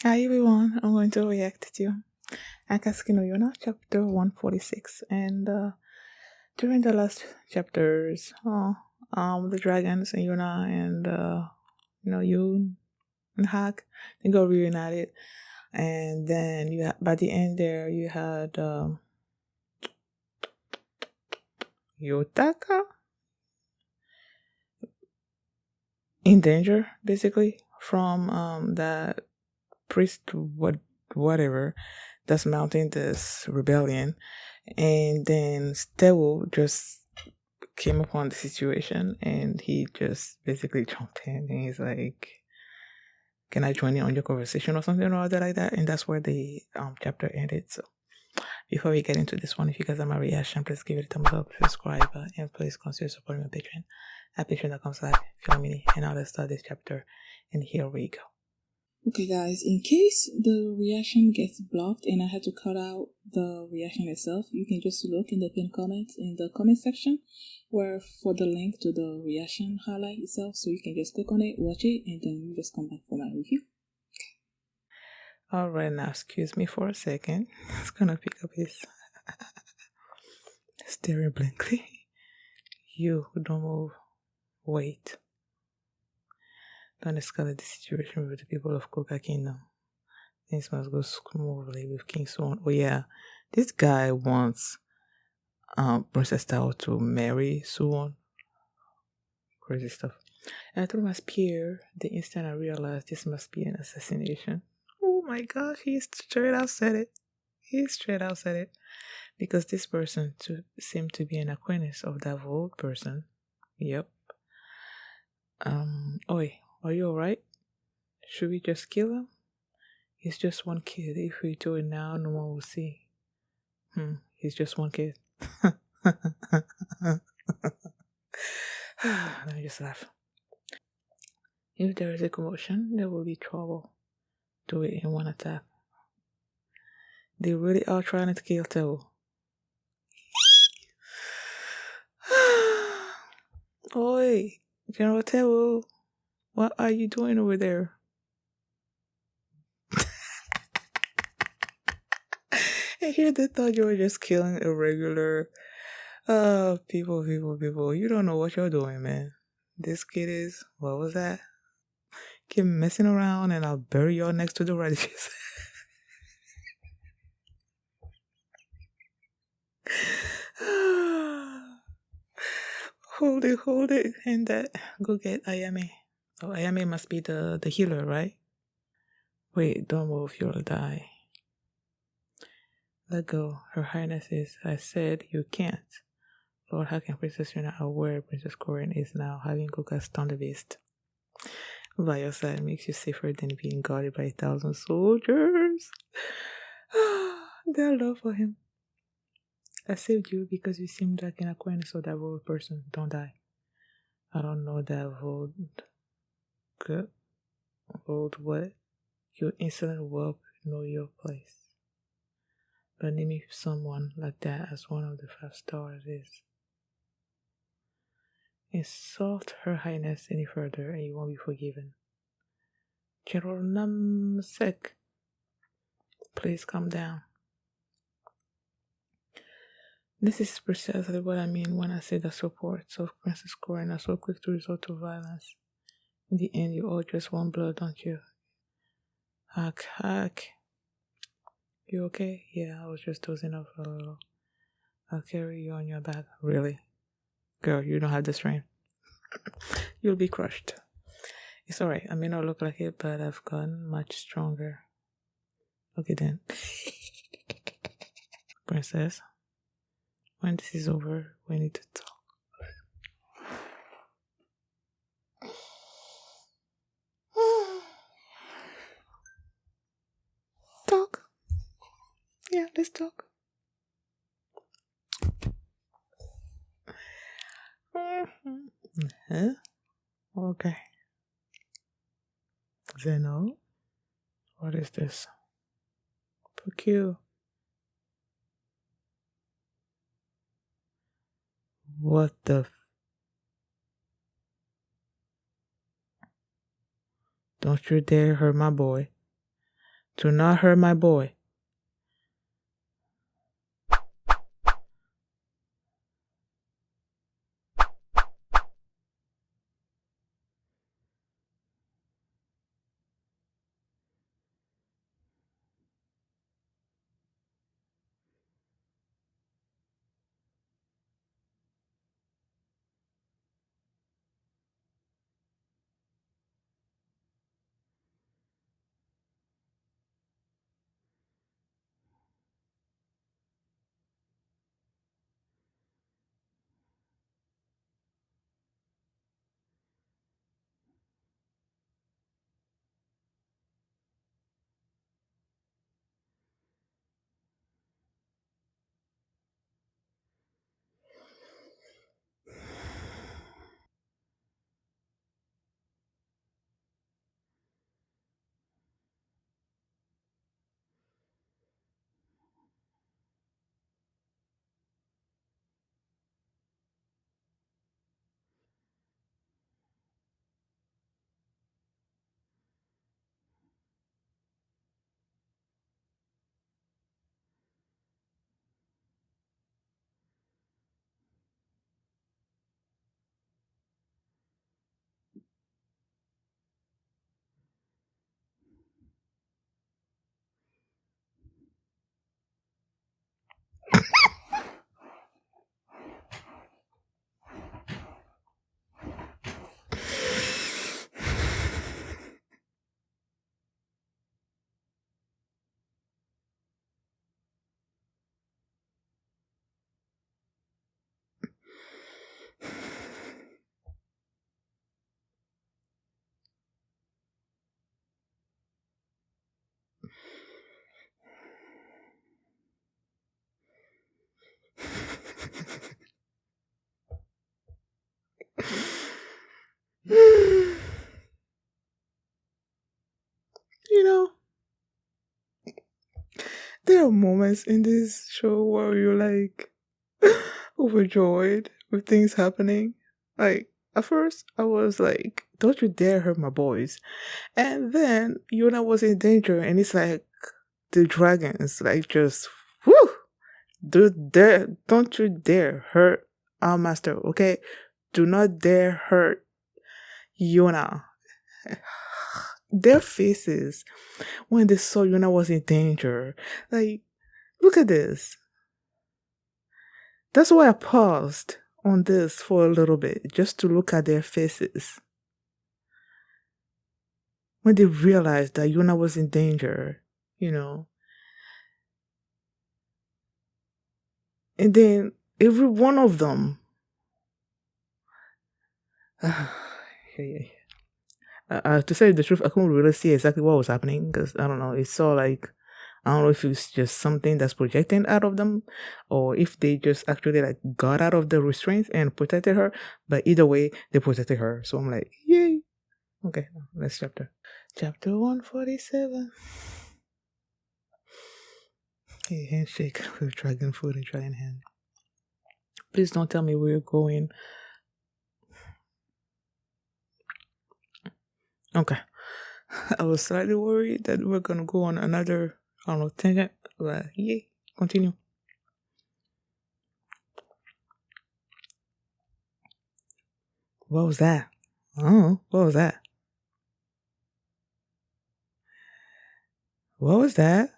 Hi everyone, I'm going to react to Akatsuki no Yona, chapter 146. And during the last chapters, the dragons and Yona and Yoon and Hak, they got reunited. And then by the end there, you had Yotaka in danger, basically, from that priest, whatever, that's mounting this rebellion. And then Stewo just came upon the situation and he just basically jumped in and he's like, can I join in on your conversation or something or other like that? And that's where the chapter ended. So before we get into this one, if you guys have my reaction, please give it a thumbs up, subscribe, and please consider supporting my Patreon at patreon.com/Philomini. And now let's start this chapter. And here we go. Okay guys, in case the reaction gets blocked and I had to cut out the reaction itself, you can just look in the pinned comment in the comment section where for the link to the reaction highlight itself, so you can just click on it, watch it, and then you just come back for my review. Alright, now excuse me for a second. It's gonna pick up his staring blankly. You don't move. Wait. Don't escalate the situation with the people of Coca Kingdom. Things must go smoothly with King Swan. Oh yeah, this guy wants Princess Tao to marry Suwon. Crazy stuff. And I told my peer the instant I realized this must be an assassination. Oh my gosh, he straight out said it. He straight out said it. Because this person seemed to be an acquaintance of that old person. Yep. Oi, are you alright? Should we just kill him? He's just one kid. If we do it now, no one will see. He's just one kid. Let me just laugh. If there is a commotion, there will be trouble. Do it in one attack. They really are trying to kill Teo. Oi, General Teo, what are you doing over there? And here they thought you were just killing a regular people. You don't know what you're doing, man. This kid is, what was that? Keep messing around and I'll bury you next to the radishes. Hold it, and that. Go get Ayame. Oh, Ayame must be the healer, right? Wait, don't move, you'll die. Let go. Her Highness is, I said you can't. Lord, how can Princess Yuna aware Princess Corin is now having Kuka stun the beast? By your side makes you safer than being guarded by 1,000 soldiers. Their love for him. I saved you because you seemed like an acquaintance of that old person. Don't die. I don't know that old. Good. Old what? You insolent whelp know your place. But naming someone like that as one of the 5 stars is. Insult Her Highness any further and you won't be forgiven. General Namsek, please calm down. This is precisely what I mean when I say that supports of Princess Corin are so quick to resort to violence. In the end, you all just want blood, don't you? Hack. You okay? Yeah, I was just dozing off a little. I'll carry you on your back. Really? Girl, you don't have the strength. You'll be crushed. It's alright. I may not look like it, but I've gotten much stronger. Okay then. Princess, when this is over, we need to talk. Talk? Yeah, let's talk. Huh? Okay. Zeno? What is this? PQ. What the Don't you dare hurt my boy. Do not hurt my boy. You know, there are moments in this show where you're like overjoyed with things happening. Like, at first, I was like, don't you dare hurt my boys. And then Yona was in danger, and it's like the dragons, like, just, whoo! Don't you dare hurt our master, okay? Do not dare hurt Yona. Their faces when they saw Yuna was in danger. Like, look at this. That's why I paused on this for a little bit, just to look at their faces. When they realized that Yuna was in danger, you know. And then every one of them. To say the truth, I couldn't really see exactly what was happening because I don't know. It's so like I don't know if it's just something that's projecting out of them or if they just actually like got out of the restraints and protected her. But either way, they protected her. So I'm like, yay. Okay, next chapter. Chapter 147. Hey, handshake with dragon food and dragon hand. Please don't tell me we're going. Okay. I was slightly worried that we're gonna go on another, I don't know, tangent. But yay, continue. What was that? Oh, what was that? What was that?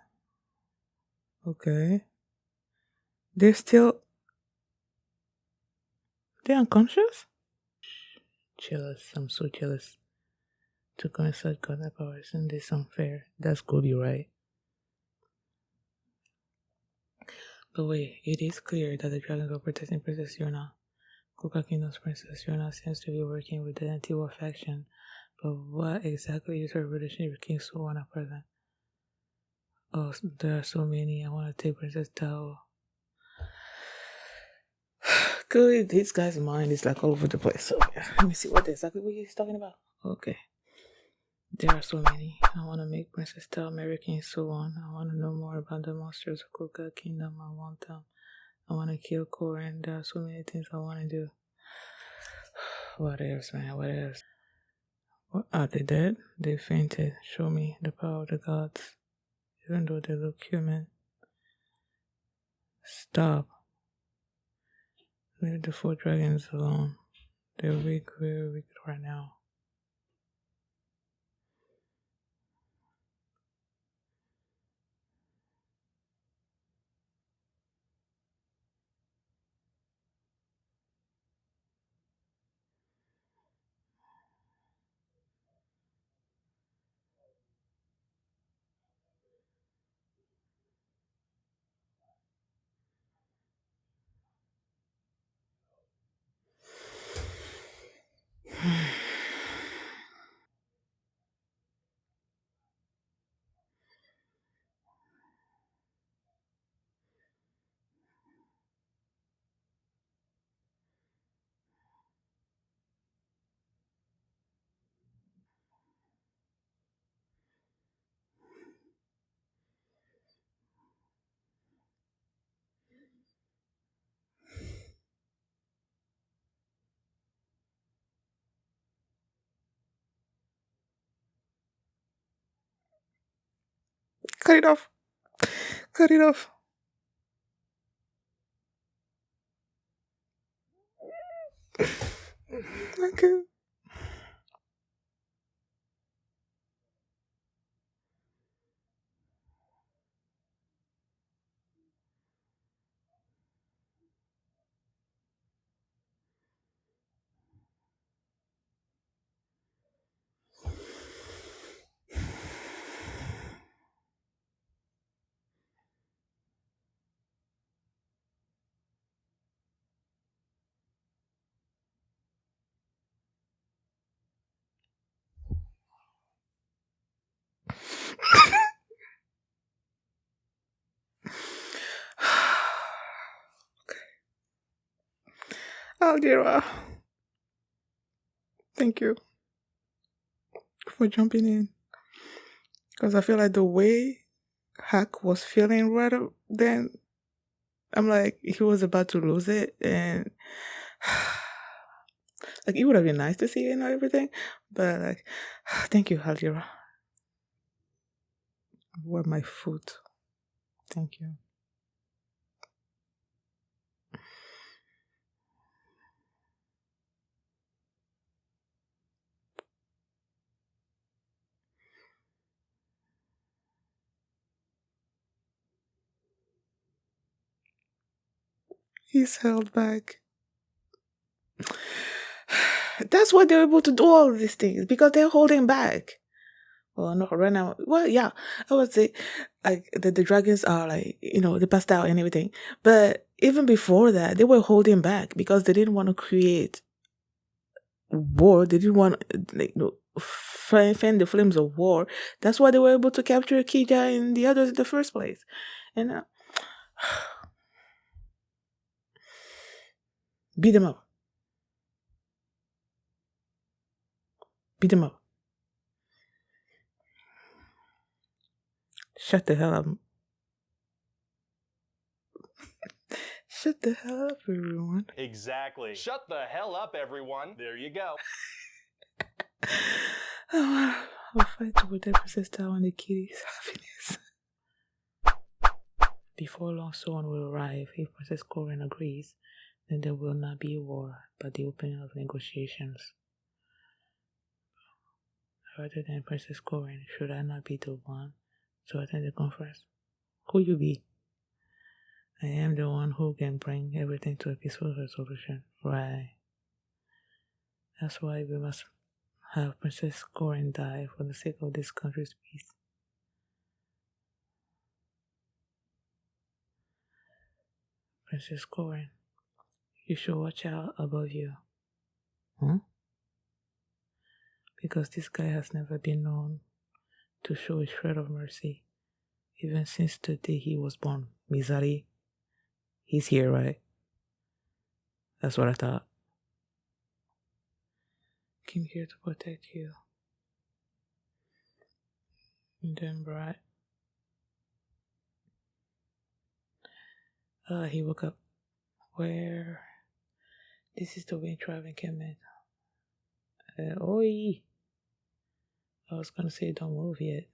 Okay. They're still. They're unconscious? Jealous. I'm so jealous. To coincide God that powers and this unfair. That's Gobi, right? But wait, it is clear that the dragons are protecting Princess Yona. Kuka Kingdom's Princess Yona seems to be working with the anti-war faction. But what exactly is her relationship with King Suwan at present? Oh, there are so many. I want to take Princess Tao. Good, this guy's mind is like all over the place. So yeah, let me see what exactly what he's talking about. Okay. There are so many. I want to make Princess Tao American and so on. I want to know more about the monsters of Kuka Kingdom. I want them. I want to kill Koren. There are so many things I want to do. What else, man? What else? What, are they dead? They fainted. Show me the power of the gods. even though they look human. Stop. Leave the 4 dragons alone. They're weak, very weak right now. Cut it off. Cut it off. Okay. Aldira, thank you for jumping in. Because I feel like the way Hack was feeling right then, I'm like, he was about to lose it. And like, it would have been nice to see it and everything. But like, thank you, Aldira. Where my foot. Thank you. He's held back. That's why they're able to do all of these things, because they're holding back. Well, not right now. Well, yeah, I would say like the dragons are like, they passed out and everything. But even before that, they were holding back because they didn't want to create war. They didn't want fan the flames of war. That's why they were able to capture Kija and the others in the first place. And beat them up. Beat them up. Shut the hell up. Shut the hell up, everyone. Exactly. Shut the hell up, everyone. There you go. I'll fight to protect Princess Tao and the kitty's happiness. Before long, someone will arrive. If Princess Corin agrees, then there will not be a war, but the opening of negotiations. Rather than Princess Corin, should I not be the one to attend the conference? Who you be? I am the one who can bring everything to a peaceful resolution. Right. That's why we must have Princess Corin die for the sake of this country's peace. Princess Corin, you should watch out above you. Huh? Because this guy has never been known to show a shred of mercy, even since the day he was born. Mizari, he's here, right? That's what I thought. Came here to protect you. And then, right? He woke up. Where? This is the wind traveling encampment. Oi! I was gonna say don't move yet.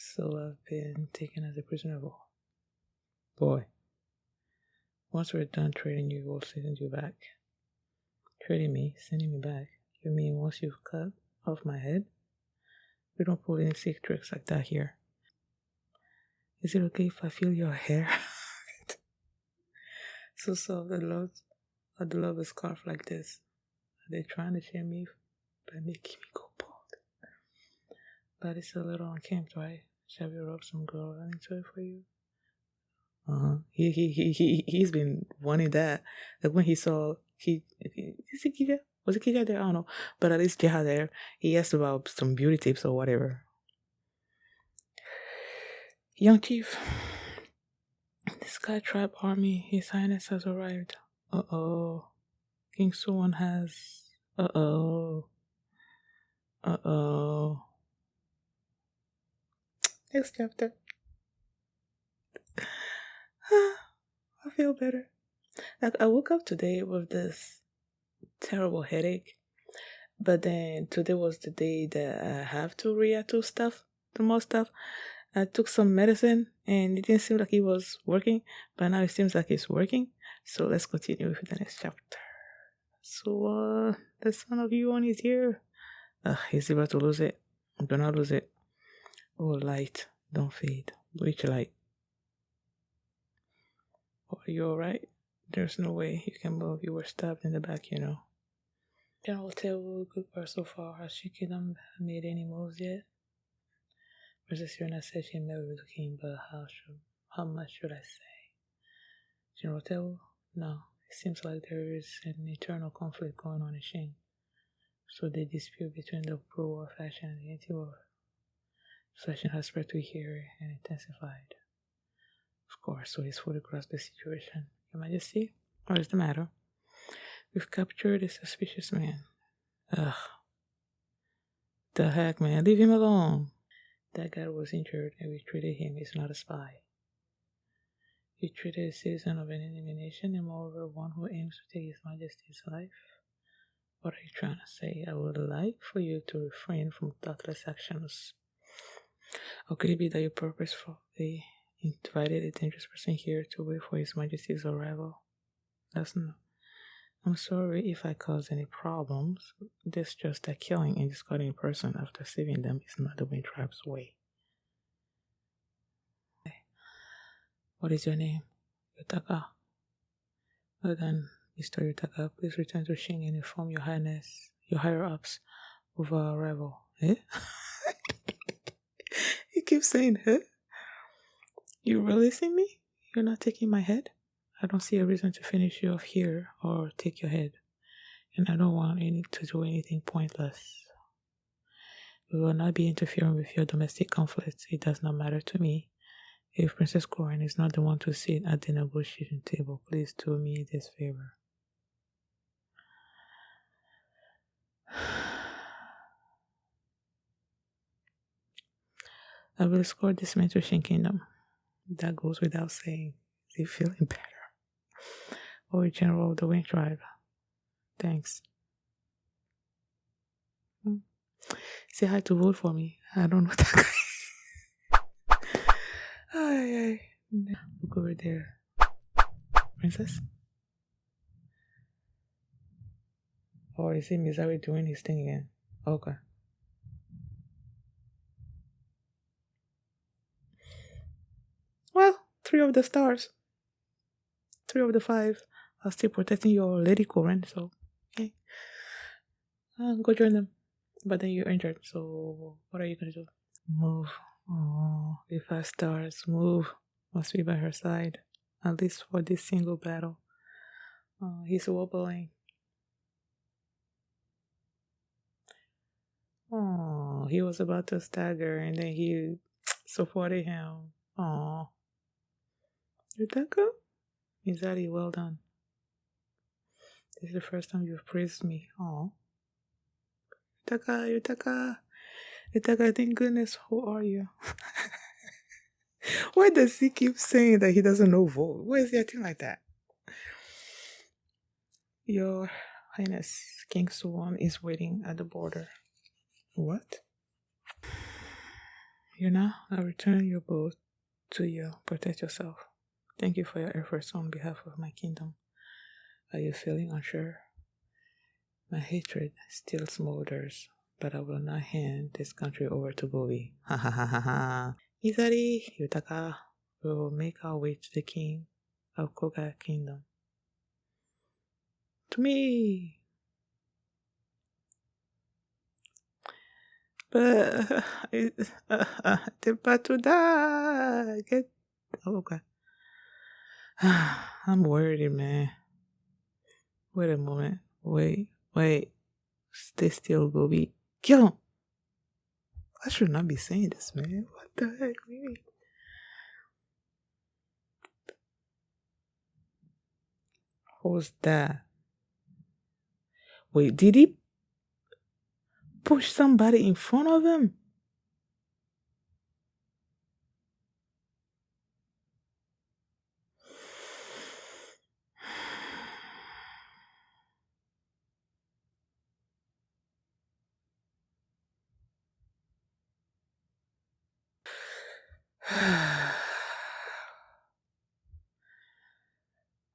So I've been taken as a prisoner of war. Boy, once we're done trading you, we'll send you back. Trading me, sending me back. You mean once you've cut off my head? We don't pull any sick tricks like that here. Is it okay if I feel your hair? So soft, I'd love a scarf like this. Are they trying to shame me by making me go bald? But it's a little unkempt, right? Shall we rub some girl into it for you? He's been wanting that. Like when he saw is it Kika? Was it Kika there? I don't know. But at least Jeha there, he asked about some beauty tips or whatever. Young Chief, the Sky Tribe Army, His Highness has arrived. Uh-oh. King Suwon has... Uh-oh. Uh-oh. Next chapter. I feel better. Like, I woke up today with this terrible headache. But then today was the day that I have to react to more stuff. I took some medicine and it didn't seem like it was working, but now it seems like it's working. So let's continue with the next chapter. So, the son of Yuan is here. He's about to lose it. Do not lose it. Oh, light, don't fade. Which light? Oh, are you alright? There's no way you can move. You were stabbed in the back, you know. General Teo, good part so far. Has Shikidam made any moves yet? Princess Yona said she met with the king, but how much should I say? General Teo? No. It seems like there is an eternal conflict going on in Shin. So the dispute between the pro-war faction and the anti-war faction has spread to here and intensified. Of course, so he's fully grasped the situation. Your Majesty, what is the matter? We've captured a suspicious man. Ugh. The heck, man? Leave him alone. That guy was injured and we treated him. He's not a spy. You treated a citizen of an enemy nation and moreover one who aims to take His Majesty's life? What are you trying to say? I would like for you to refrain from thoughtless actions. Or could it be that you purposefully invited a dangerous person here to wait for His Majesty's arrival? That's no. I'm sorry if I caused any problems. This just that killing and discarding a person after saving them is not the Wind Tribe's way. What is your name? Yutaka. Well then, Mr. Yutaka, please return to Shin and inform your highness, your higher-ups, of our arrival. Eh? He keeps saying, huh? You releasing me? You're not taking my head? I don't see a reason to finish you off here or take your head. And I don't want to do anything pointless. We will not be interfering with your domestic conflicts. It does not matter to me. If Princess Corin is not the one to sit at the negotiation table, please do me this favor. I will escort this man to Shin Kingdom. That goes without saying. Is he feeling better? Oh, General of the Wing Tribe. Thanks. Say hi to vote for me. I don't know that guy. Ay. Look over there. Princess? Oh, is he Mizawa doing his thing again? Okay. Well, 3 of the stars. 3 of the 5 are still protecting your Lady Corin, so okay. Go join them. But then you're injured, so what are you gonna do? Move. Oh, the 5 stars. Move. Must be by her side. At least for this single battle. Oh, he's wobbling. Oh, he was about to stagger and then he supported him. Oh. Yutaka? Mizari, well done. This is the first time you've praised me. Oh. Yutaka, thank goodness, who are you? Why does he keep saying that he doesn't know vote? Why is he acting like that? Your Highness, King Suwon is waiting at the border. What? Yona, I return your bow to you. Protect yourself. Thank you for your efforts on behalf of my kingdom. Are you feeling unsure? My hatred still smolders, but I will not hand this country over to Gobi. Ha ha ha ha ha. Izari, Yutaka, we will make our way to the king of Koga Kingdom. To me! But the battle die. Get okay. I'm worried, man. Wait a moment. Wait. Stay still, Gobi. Kill him. I should not be saying this, man. What the heck, man? Who's that? Wait, did he push somebody in front of him?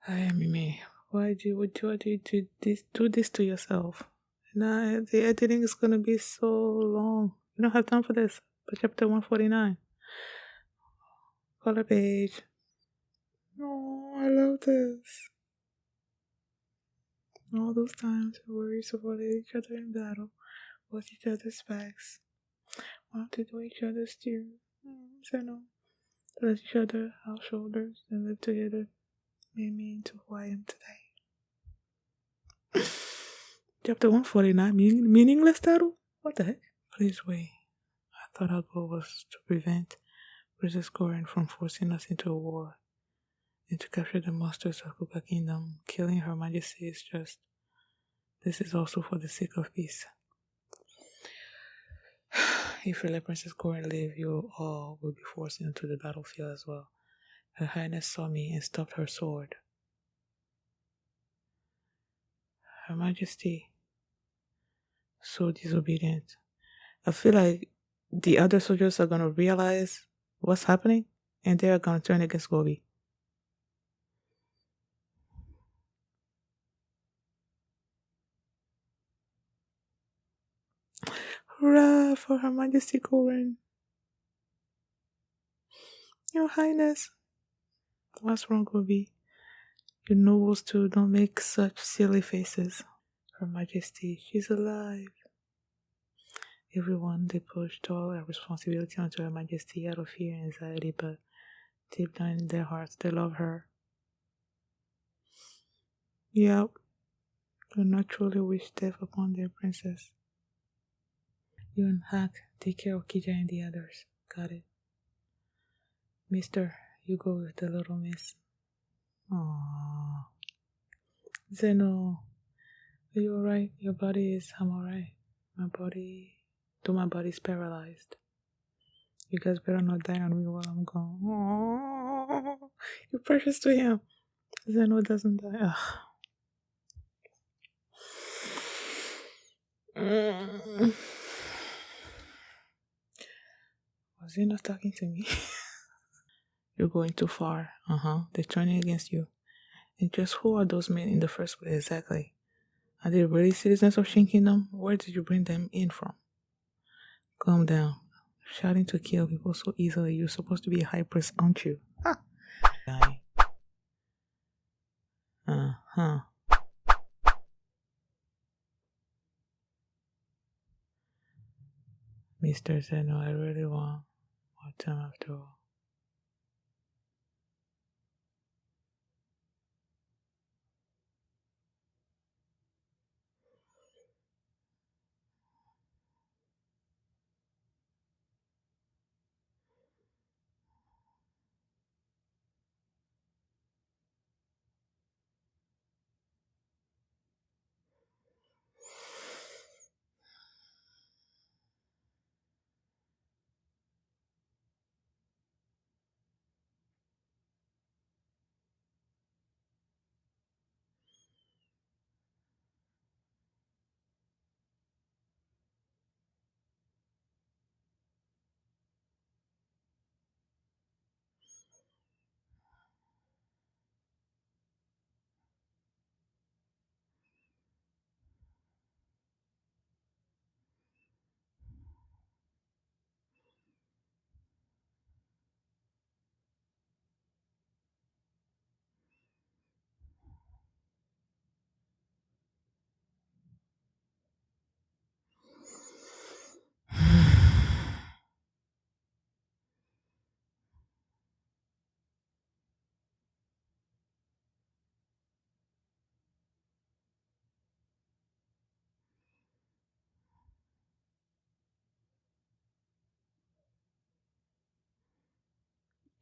I mean, why do you do this to yourself? Nah, the editing is gonna be so long. You don't have time for this. But chapter 149. Color page. Oh, I love this. All those times we worried supported each other in battle, watched each other's backs, wanted to each other's steer. Said no. Let each other our shoulders and live together made me into who I am today. Chapter 149, meaningless title? What the heck? Please wait. I thought our goal was to prevent Princess Corin from forcing us into a war and to capture the monsters of Kuka Kingdom. Killing Her Majesty is just. This is also for the sake of peace. If you let Princess Corin live, you all will be forced into the battlefield as well. Her Highness saw me and stopped her sword. Her Majesty, so disobedient. I feel like the other soldiers are gonna realize what's happening and they are gonna turn against Gobi. Hurrah for Her Majesty Corin. Your Highness. What's wrong, Gobi? Your nobles too don't make such silly faces. Her Majesty, she's alive. Everyone, they pushed all our responsibility onto Her Majesty out of fear and anxiety, but deep down in their hearts, they love her. Yep, they naturally wish death upon their princess. You and Hack, take care of Kija and the others. Got it. Mister, you go with the little miss. Aww. Zeno, are you alright? Your body is, I'm alright. My body's paralyzed. You guys better not die on me while I'm gone. Aww. You're precious to him. Zeno doesn't die. Ugh. Was he not talking to me? You're going too far. They're turning against you. And just who are those men in the first place exactly? Are they really citizens of Shin Kingdom? Where did you bring them in from? Calm down. Shouting to kill people so easily. You're supposed to be a high priest, aren't you? Ha! Dying. Mr. Zeno, I really want more time after all.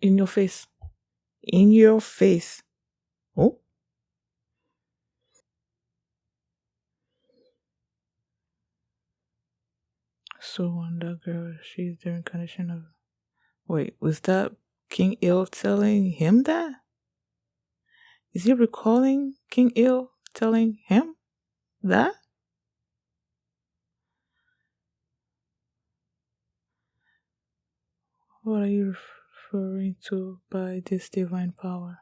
In your face. In your face. Oh. So on that girl, she's the incarnation of. Wait, was that King Il telling him that? Is he recalling King Il telling him that? What are you referring to by this divine power?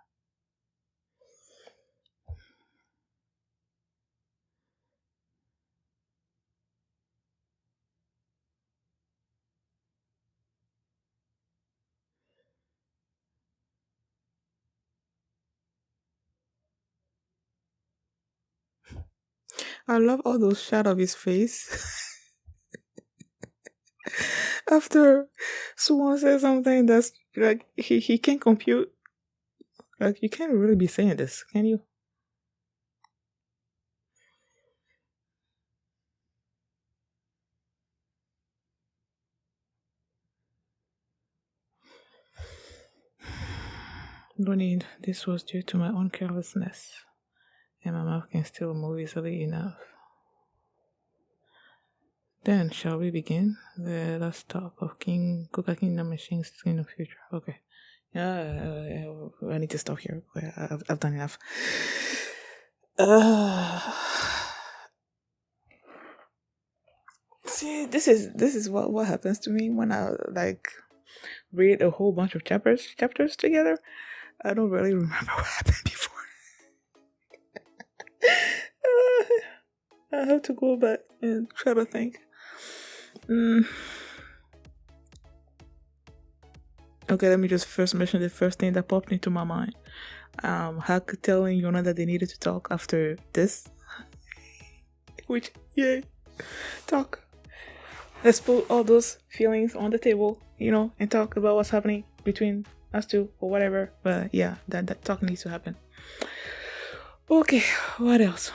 I love all those shots of his face. After someone says something that's like he can't compute. Like you can't really be saying this, can you? No need. This was due to my own carelessness, and my mouth can still move easily enough. Then, shall we begin? Let us talk of King Coca Kingdom machines in the future. Okay. I need to stop here. I've done enough. See, this is what happens to me when I like read a whole bunch of chapters together. I don't really remember what happened before. I have to go back and try to think. Okay, let me just first mention the first thing that popped into my mind. Hack telling Yona that they needed to talk after this. Which, yay. Talk. Let's put all those feelings on the table, and talk about what's happening between us two or whatever. But yeah, that talk needs to happen. Okay, what else?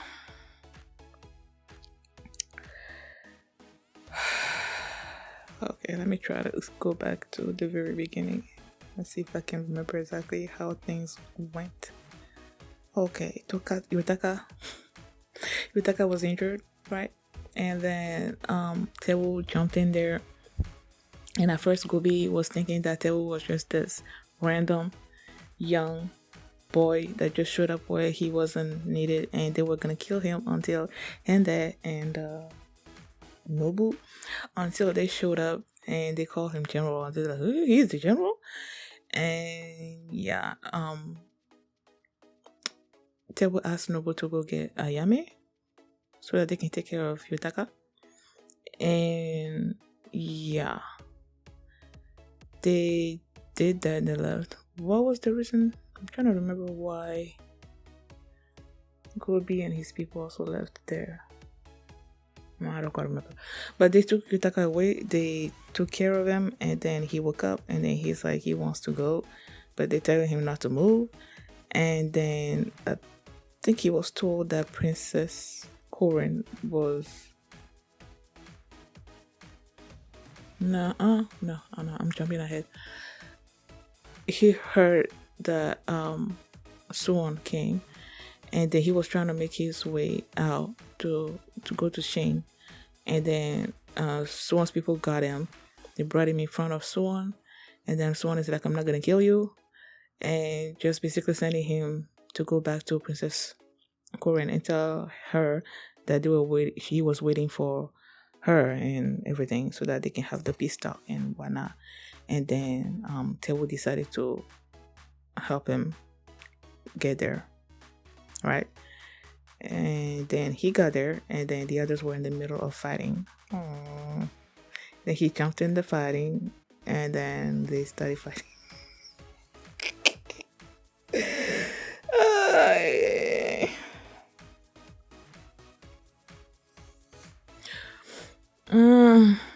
Okay, let me try to go back to the very beginning. Let's see if I can remember exactly how things went. Okay, Yutaka was injured, right? And then Tewu jumped in there. And at first Gobi was thinking that Tewu was just this random young boy that just showed up where he wasn't needed, and they were gonna kill him until Hende and Nobu until they showed up and they called him general, and they're like, he's the general. And yeah, Tebu asked Nobu to go get Ayame so that they can take care of Yutaka. And yeah, they did that and they left. What was the reason? I'm trying to remember why Gobi and his people also left there. I don't quite remember. But they took Yutaka away, they took care of him, and then he woke up and then he's like he wants to go, but they tell him not to move. And then I think he was told that Princess Corin was no, I'm jumping ahead. He heard that Swan came, and then he was trying to make his way out to go to Shane, and then Swan's people got him. They brought him in front of Swan, and then Swan is like, I'm not gonna kill you, and just basically sending him to go back to Princess Corin and tell her that he was waiting for her and everything so that they can have the peace talk and whatnot. And then Tewu decided to help him get there, right? And then he got there, and then the others were in the middle of fighting. Aww. Then he jumped in the fighting, and then they started fighting.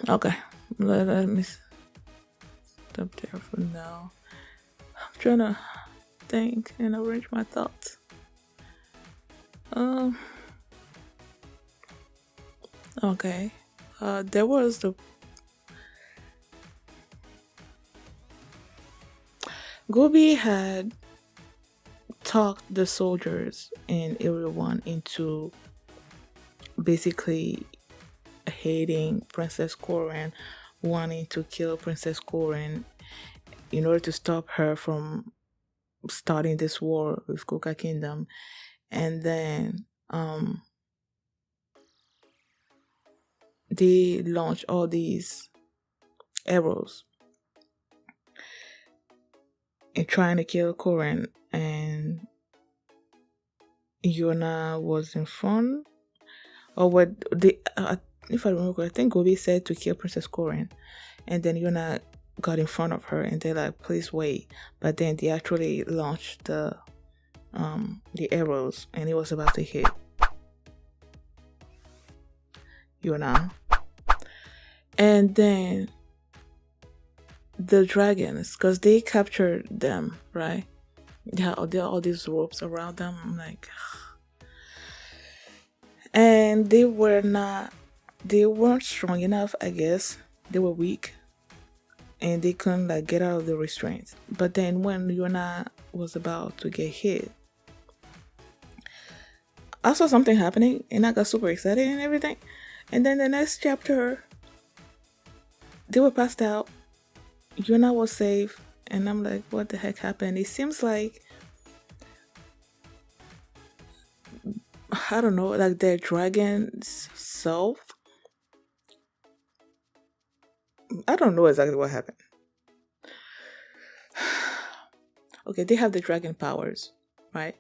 Okay, let me stop there for now. I'm trying to think and arrange my thoughts. Okay. There was Gobi had talked the soldiers and everyone into basically hating Princess Corin, wanting to kill Princess Corin in order to stop her from starting this war with Coca Kingdom. And then they launched all these arrows in trying to kill Corin, and Yona was in front. Or what they, if I remember, I think Gobi said to kill Princess Corin, and then Yona got in front of her, and they're like, "Please wait." But then they actually launched the arrows, and it was about to hit Yona. And then the dragons, because they captured them, right? There are all these ropes around them. I'm like, and they weren't strong enough, I guess. They were weak, and they couldn't like get out of the restraints. But then when Yona was about to get hit, I saw something happening, and I got super excited and everything. And then the next chapter, they were passed out. Yona was safe, and I'm like, what the heck happened? It seems like, I don't know, like their dragon's self. I don't know exactly what happened. Okay, they have the dragon powers, right?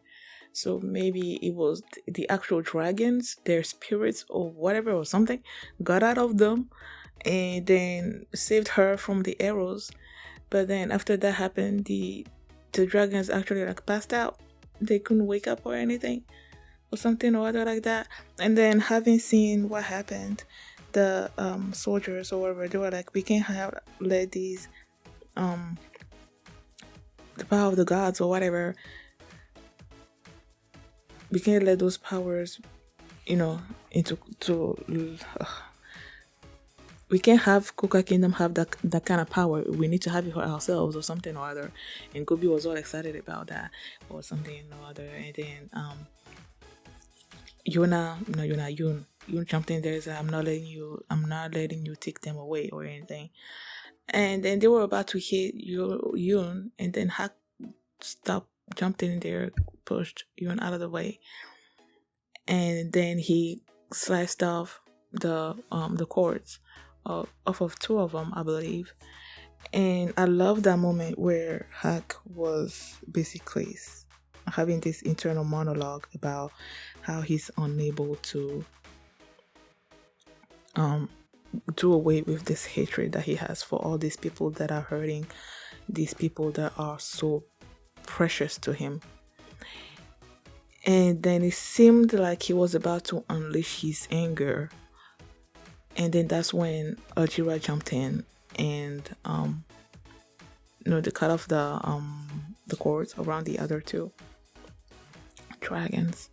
So maybe it was the actual dragons, their spirits or whatever or something, got out of them and then saved her from the arrows. But then after that happened, the dragons actually like passed out. They couldn't wake up or anything or something or other like that. And then having seen what happened, the soldiers or whatever, they were like, we can't let these the power of the gods or whatever, we can't let those powers, into we can't have Coca Kingdom have that kind of power. We need to have it for ourselves or something or other. And Gobi was all excited about that or something or other. And then Yun jumped in there and said, I'm not letting you take them away or anything. And then they were about to hit Yun, and then Hak jumped in there, pushed Yun out of the way, and then he sliced off the cords off of two of them, I believe. And I love that moment where Hak was basically having this internal monologue about how he's unable to do away with this hatred that he has for all these people that are hurting, these people that are so precious to him. And then it seemed like he was about to unleash his anger, and then that's when Algira jumped in and they cut off the cords around the other two dragons.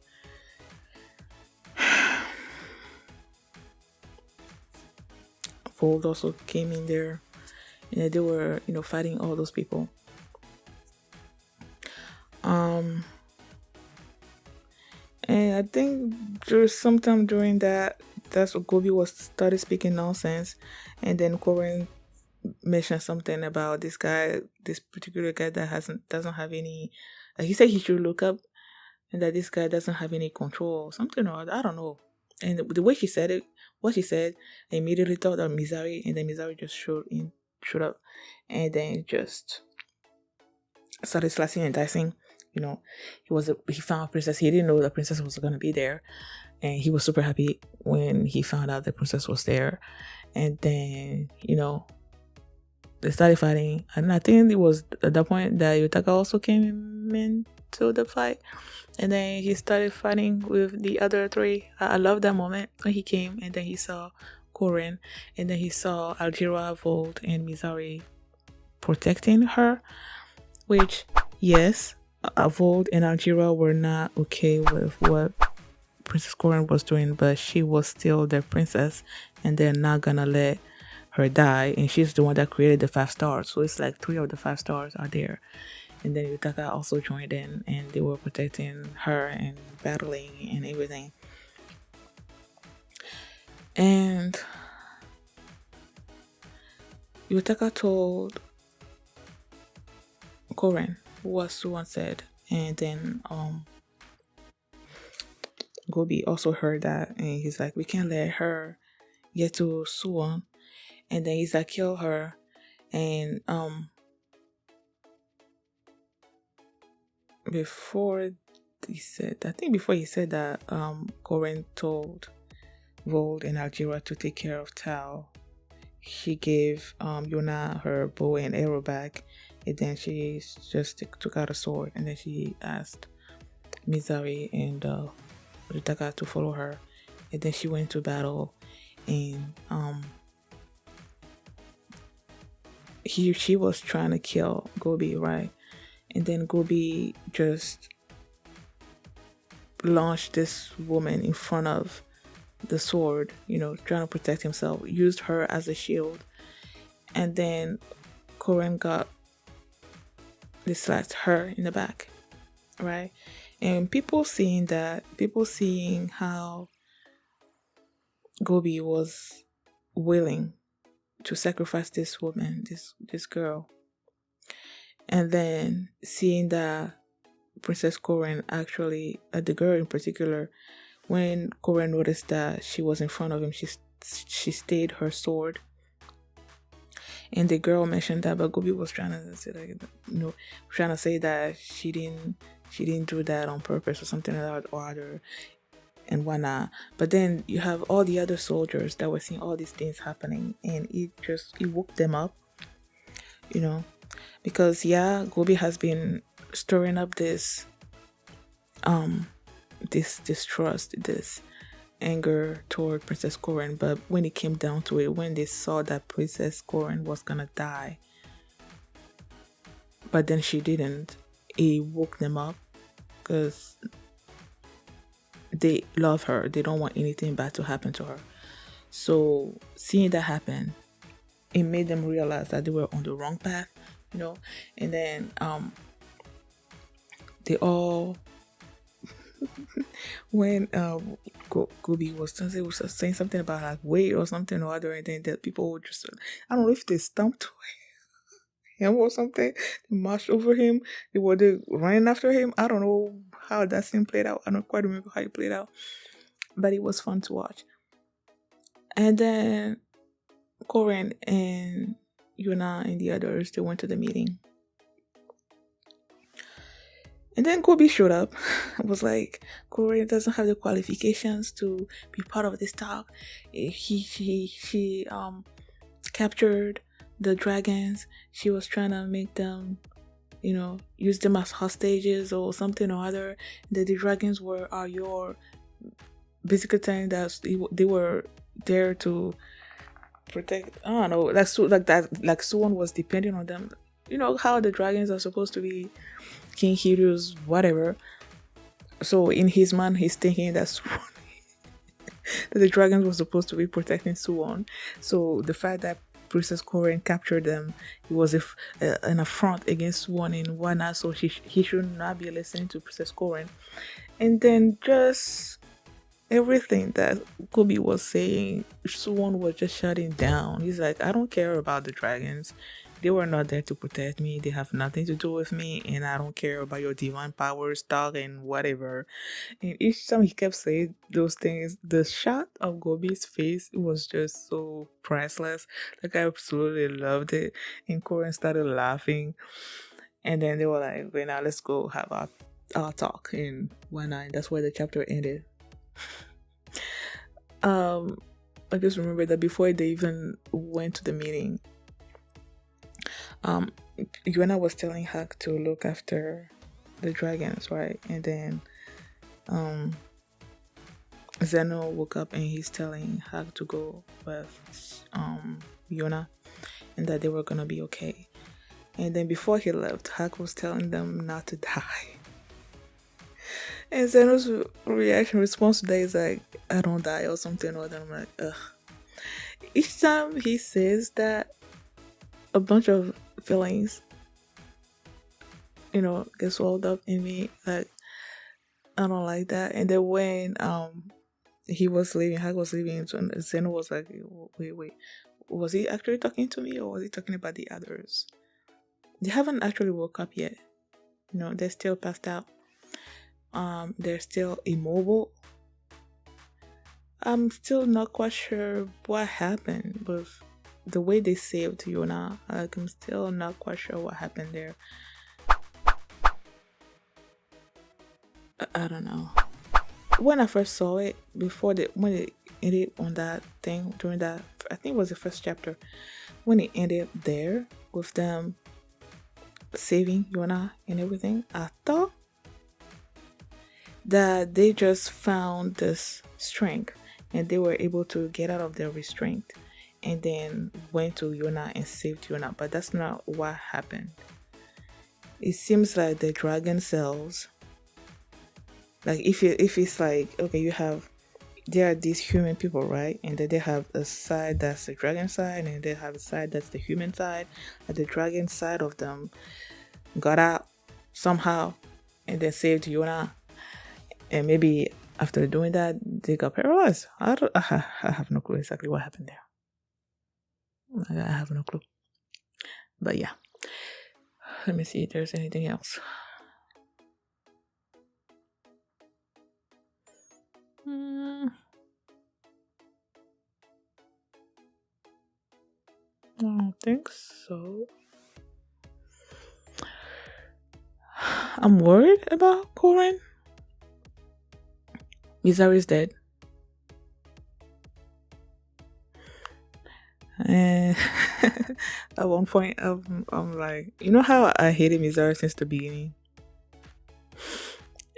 Fold also came in there, and they were fighting all those people. And I think there's sometime during that's what Gobi started speaking nonsense, and then Corin mentioned something about this particular guy that doesn't have any. He said he should look up, and that this guy doesn't have any control or something or other. I don't know. And the way she said it, what she said, I immediately thought of Mizari, and then Mizari just showed up, and then just started slicing and dicing. He found a princess. He didn't know the princess was gonna be there, and he was super happy when he found out the princess was there. And then they started fighting, and I think it was at that point that Yutaka also came into the fight, and then he started fighting with the other three. I love that moment when he came, and then he saw Corin, and then he saw Algira, Volt, and Mizari protecting her, which, yes, Volt and Algira were not okay with what Princess Corin was doing, but she was still their princess, and they're not gonna let her die. And she's the one that created the 5 stars, so it's like 3 of the 5 stars are there. and then Yutaka also joined in, and they were protecting her and battling and everything. And Yutaka told Koren what Suwon said, and then Gobi also heard that, and he's like, we can't let her get to Suwon, and then he's like, kill her. And before before he said that, Koren told Vold and Algira to take care of Tao. She gave Yona her bow and arrow back, and then she just took out a sword, and then she asked Mizari and Ritaka to follow her, and then she went to battle, and she was trying to kill Gobi, right? And then Gobi just launched this woman in front of the sword, trying to protect himself, used her as a shield, and then Koren got slashed her in the back, right? And people seeing how Gobi was willing to sacrifice this woman, this girl, and then seeing that Princess Koren actually, the girl in particular, when Koren noticed that she was in front of him, she stayed her sword. And the girl mentioned that, but Gobi was trying to say trying to say that she didn't do that on purpose or something like that or other and whatnot. But then you have all the other soldiers that were seeing all these things happening, and it woke them up, because Gobi has been stirring up this distrust, this anger toward Princess Koren, but when it came down to it, when they saw that Princess Koren was gonna die, but then she didn't, it woke them up because they love her. They don't want anything bad to happen to her. So seeing that happen, it made them realize that they were on the wrong path, and then they all when Gobi was saying something about like weight or something or other, and then the people would just, I don't know if they stumped him or something, they marched over him, they were running after him. I don't know how that scene played out. I don't quite remember how it played out, but it was fun to watch. And then Koren and Yuna and the others, they went to the meeting. And then Kobe showed up. I was like, Koren doesn't have the qualifications to be part of this talk. She captured the dragons. She was trying to make them, use them as hostages or something or other. The dragons are your basically saying that they were there to protect. I don't know, like that, like someone was depending on them. You know how the dragons are supposed to be King Hiryu's whatever. So in his mind, he's thinking that that the dragons were supposed to be protecting Suwon. So the fact that Princess Koren captured them, it was an affront against Suwon and whatnot. So he should not be listening to Princess Koren. And then just everything that Kobe was saying, Suwon was just shutting down. He's like, I don't care about the dragons. They were not there to protect me. They have nothing to do with me, and I don't care about your divine powers, dog, and whatever. And each time he kept saying those things, the shot of Gobi's face was just so priceless. Like, I absolutely loved it. And Corin started laughing. And then they were like, okay, now let's go have our talk. And why not? That's where the chapter ended. I just remember that before they even went to the meeting, Yona was telling Hak to look after the dragons, right? And then Zeno woke up and he's telling Hak to go with Yona and that they were gonna be okay. And then before he left, Hak was telling them not to die. And Zeno's response to that is like, I don't die or something or other. I'm like, ugh. Each time he says that, a bunch of feelings, get swallowed up in me. Like, I don't like that. And then when he was leaving, Hag was leaving, so Zeno was like, wait, was he actually talking to me or was he talking about the others? They haven't actually woke up yet. They're still passed out. They're still immobile. I'm still not quite sure what happened with the way they saved Yona. Like, I'm still not quite sure what happened there. I don't know. When I first saw it, when it ended on that thing, during that, I think it was the first chapter, when it ended there with them saving Yona and everything, I thought that they just found this strength and they were able to get out of their restraint and then went to Yona and saved Yona. But that's not what happened. It seems like the dragon cells, like if it's like, okay, there are these human people, right? And then they have a side that's the dragon side, and they have a side that's the human side. And the dragon side of them got out somehow and then saved Yona. And maybe after doing that, they got paralyzed. I have no clue exactly what happened there. I have no clue. But yeah. Let me see if there's anything else. I don't think so. I'm worried about Corin. Mizari's dead. And at one point, I'm like, how I hated Mizari since the beginning?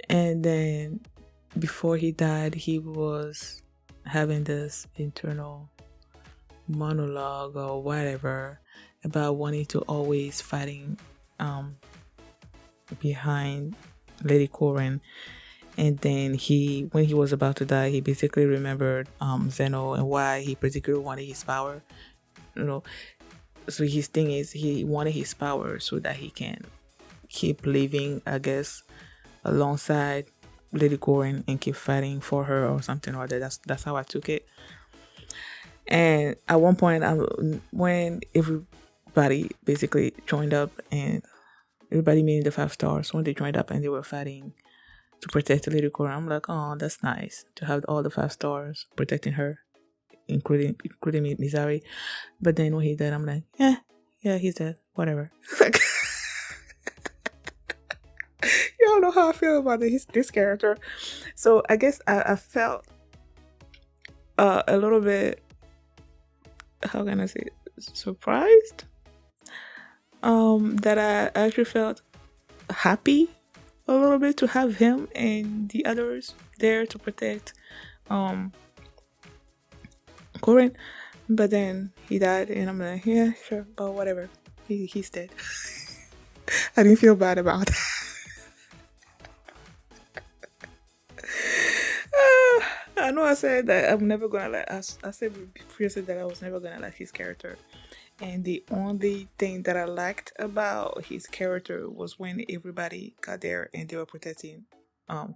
And then before he died, he was having this internal monologue or whatever about wanting to always fighting behind Lady Corin. And then when he was about to die, he basically remembered Zeno and why he particularly wanted his power. So his thing is he wanted his power so that he can keep living, I guess, alongside Lady Corin and keep fighting for her or something or that. That's how I took it. And at one point, when everybody basically joined up and everybody meaning the 5 stars, when they joined up and they were fighting to protect Lady Corin, I'm like, oh, that's nice to have all the 5 stars protecting her, including Mizari. But then when he died, I'm like, yeah, he's dead. Whatever. Like, y'all know how I feel about this character. So I guess I felt a little bit, how can I say it, surprised. That I actually felt happy a little bit to have him and the others there to protect Corin. But then he died and I'm like, yeah, sure, but whatever. He's dead. I didn't feel bad about that. I know I said that I'm never gonna like. I said previously that I was never gonna like his character, and the only thing that I liked about his character was when everybody got there and they were protecting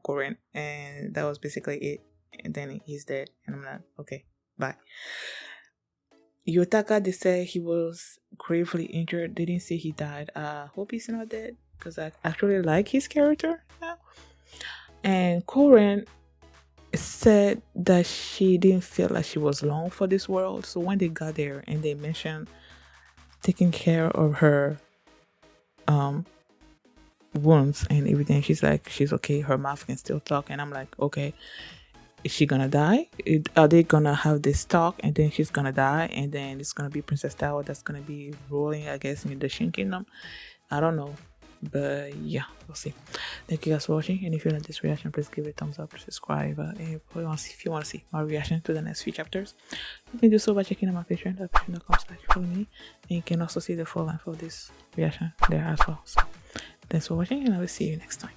Corin, and that was basically it. And then he's dead, and I'm like, okay, bye. Yotaka, they said he was gravely injured. They didn't say he died. I hope he's not dead because I actually like his character now. And Corin said that she didn't feel like she was long for this world. So when they got there and they mentioned taking care of her wounds and everything, she's like, she's okay. Her mouth can still talk. And I'm like, okay, is she gonna die? Are they gonna have this talk and then she's gonna die and then it's gonna be Princess Tower that's gonna be ruling, I guess, in the Shin Kingdom? I don't know. But yeah, we'll see. Thank you guys for watching, and if you like this reaction, please give it a thumbs up, subscribe, and if you want to see my reaction to the next few chapters, you can do so by checking out my Patreon at patreon.com/followme, and you can also see the full length of this reaction there as well. So thanks for watching, and I will see you next time.